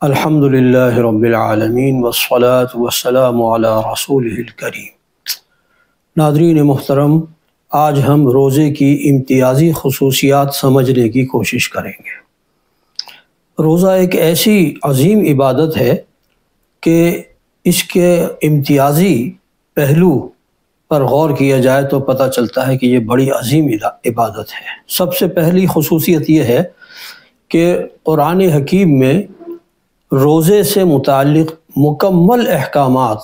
الحمدللہ رب العالمین والصلاة والسلام علی رسولہ الکریم۔ ناظرین محترم، آج ہم روزے کی امتیازی خصوصیات سمجھنے کی کوشش کریں گے۔ روزہ ایک ایسی عظیم عبادت ہے کہ اس کے امتیازی پہلو پر غور کیا جائے تو پتہ چلتا ہے کہ یہ بڑی عظیم عبادت ہے۔ سب سے پہلی خصوصیت یہ ہے کہ قرآن حکیم میں روزے سے متعلق مکمل احکامات،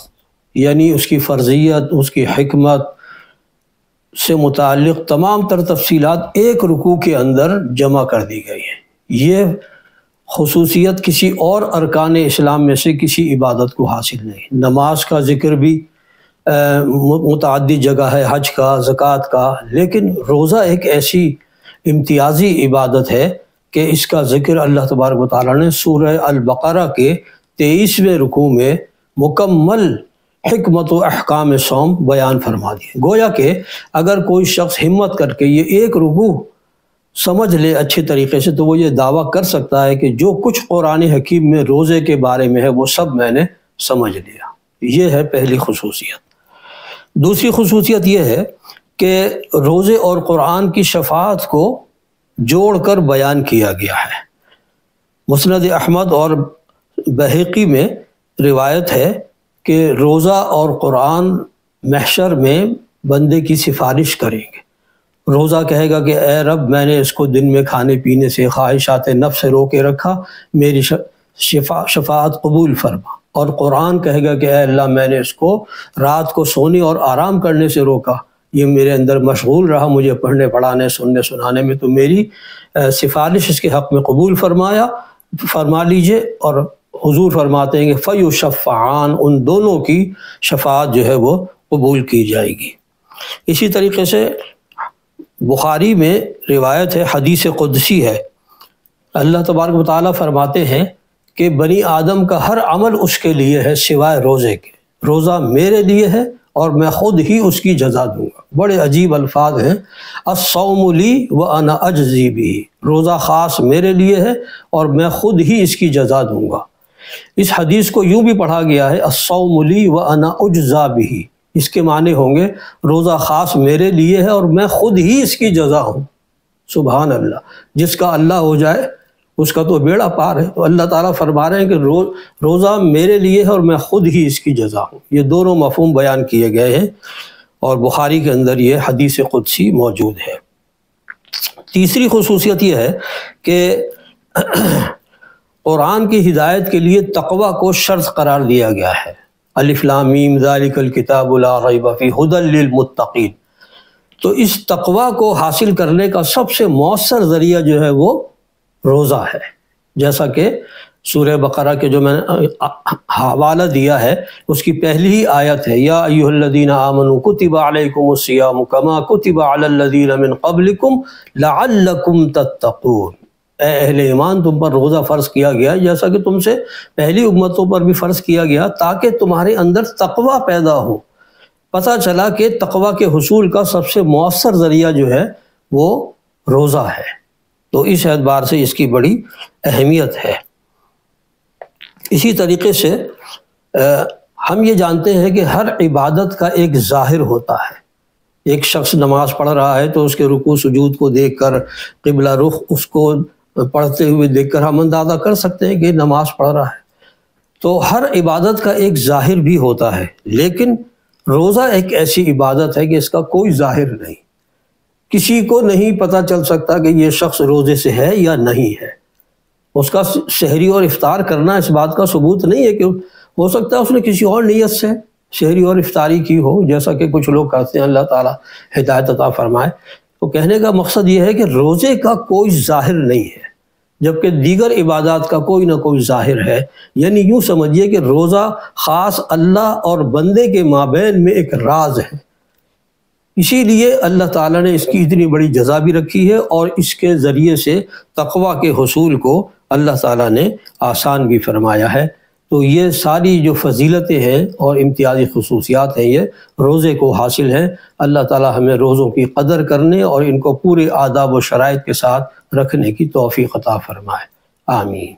یعنی اس کی فرضیت، اس کی حکمت سے متعلق تمام تر تفصیلات ایک رکوع کے اندر جمع کر دی گئی ہیں۔ یہ خصوصیت کسی اور ارکان اسلام میں سے کسی عبادت کو حاصل نہیں۔ نماز کا ذکر بھی متعدد جگہ ہے، حج کا، زکوٰۃ کا، لیکن روزہ ایک ایسی امتیازی عبادت ہے کہ اس کا ذکر اللہ تبارک و تعالیٰ نے سورہ البقرہ کے 23ویں رکوع میں مکمل حکمت و احکام صوم بیان فرما دی۔ گویا کہ اگر کوئی شخص ہمت کر کے یہ ایک رکوع سمجھ لے اچھے طریقے سے تو وہ یہ دعویٰ کر سکتا ہے کہ جو کچھ قرآن حکیم میں روزے کے بارے میں ہے وہ سب میں نے سمجھ لیا۔ یہ ہے پہلی خصوصیت۔ دوسری خصوصیت یہ ہے کہ روزے اور قرآن کی شفاعت کو جوڑ کر بیان کیا گیا ہے۔ مسند احمد اور بہقی میں روایت ہے کہ روزہ اور قرآن محشر میں بندے کی سفارش کریں گے۔ روزہ کہے گا کہ اے رب، میں نے اس کو دن میں کھانے پینے سے، خواہشات نفس سے روکے رکھا، میری شفاعت قبول فرما۔ اور قرآن کہے گا کہ اے اللہ، میں نے اس کو رات کو سونے اور آرام کرنے سے روکا، یہ میرے اندر مشغول رہا مجھے پڑھنے پڑھانے سننے سنانے میں، تو میری سفارش اس کے حق میں قبول فرما لیجئے۔ اور حضور فرماتے ہیں کہ فیشفعان، ان دونوں کی شفاعت جو ہے وہ قبول کی جائے گی۔ اسی طریقے سے بخاری میں روایت ہے، حدیث قدسی ہے، اللہ تبارک و تعالیٰ فرماتے ہیں کہ بنی آدم کا ہر عمل اس کے لیے ہے سوائے روزے کے۔ روزہ میرے لیے ہے اور میں خود ہی اس کی جزا دوں گا۔ بڑے عجیب الفاظ ہیں، الصوم لی وانا اجزی بہ، روزہ خاص میرے لیے ہے اور میں خود ہی اس کی جزا دوں گا۔ اس حدیث کو یوں بھی پڑھا گیا ہے، الصوم لی وانا اجزا بہ، اس کے معنی ہوں گے روزہ خاص میرے لیے ہے اور میں خود ہی اس کی جزا ہوں۔ سبحان اللہ، جس کا اللہ ہو جائے اس کا تو بیڑا پار ہے۔ تو اللہ تعالیٰ فرما رہے ہیں کہ روزہ میرے لیے ہے اور میں خود ہی اس کی جزا ہوں۔ یہ دونوں مفہوم بیان کیے گئے ہیں اور بخاری کے اندر یہ حدیث قدسی موجود ہے۔ تیسری خصوصیت یہ ہے کہ قرآن کی ہدایت کے لیے تقوی کو شرط قرار دیا گیا ہے۔ الف لام میم ذالک الکتاب لا ریب فیہ ھدی للمتقین۔ تو اس تقوی کو حاصل کرنے کا سب سے مؤثر ذریعہ جو ہے وہ روزہ ہے، جیسا کہ سورہ بقرہ کے جو میں نے حوالہ دیا ہے اس کی پہلی ہی آیت ہے، یا ایھا الذین آمنوا کتب علیکم الصیام کما کتب علی الذین من قبلکم لعلکم تتقون۔ اے اہل ایمان، تم پر روزہ فرض کیا گیا جیسا کہ تم سے پہلی امتوں پر بھی فرض کیا گیا تاکہ تمہارے اندر تقوی پیدا ہو۔ پتہ چلا کہ تقوی کے حصول کا سب سے مؤثر ذریعہ جو ہے وہ روزہ ہے، تو اس اعتبار سے اس کی بڑی اہمیت ہے۔ اسی طریقے سے ہم یہ جانتے ہیں کہ ہر عبادت کا ایک ظاہر ہوتا ہے۔ ایک شخص نماز پڑھ رہا ہے تو اس کے رکوع سجود کو دیکھ کر، قبلہ رخ اس کو پڑھتے ہوئے دیکھ کر ہم اندازہ کر سکتے ہیں کہ نماز پڑھ رہا ہے۔ تو ہر عبادت کا ایک ظاہر بھی ہوتا ہے، لیکن روزہ ایک ایسی عبادت ہے کہ اس کا کوئی ظاہر نہیں، کسی کو نہیں پتہ چل سکتا کہ یہ شخص روزے سے ہے یا نہیں ہے۔ اس کا سحری اور افطار کرنا اس بات کا ثبوت نہیں ہے کہ ہو سکتا ہے اس نے کسی اور نیت سے سحری اور افطاری کی ہو، جیسا کہ کچھ لوگ کرتے ہیں، اللہ تعالیٰ ہدایت عطا فرمائے۔ تو کہنے کا مقصد یہ ہے کہ روزے کا کوئی ظاہر نہیں ہے، جبکہ دیگر عبادات کا کوئی نہ کوئی ظاہر ہے۔ یعنی یوں سمجھیے کہ روزہ خاص اللہ اور بندے کے مابین میں ایک راز ہے، اسی لیے اللہ تعالیٰ نے اس کی اتنی بڑی جزا بھی رکھی ہے اور اس کے ذریعے سے تقوی کے حصول کو اللہ تعالیٰ نے آسان بھی فرمایا ہے۔ تو یہ ساری جو فضیلتیں ہیں اور امتیازی خصوصیات ہیں یہ روزے کو حاصل ہیں۔ اللہ تعالیٰ ہمیں روزوں کی قدر کرنے اور ان کو پورے آداب و شرائط کے ساتھ رکھنے کی توفیق عطا فرمائے۔ آمین۔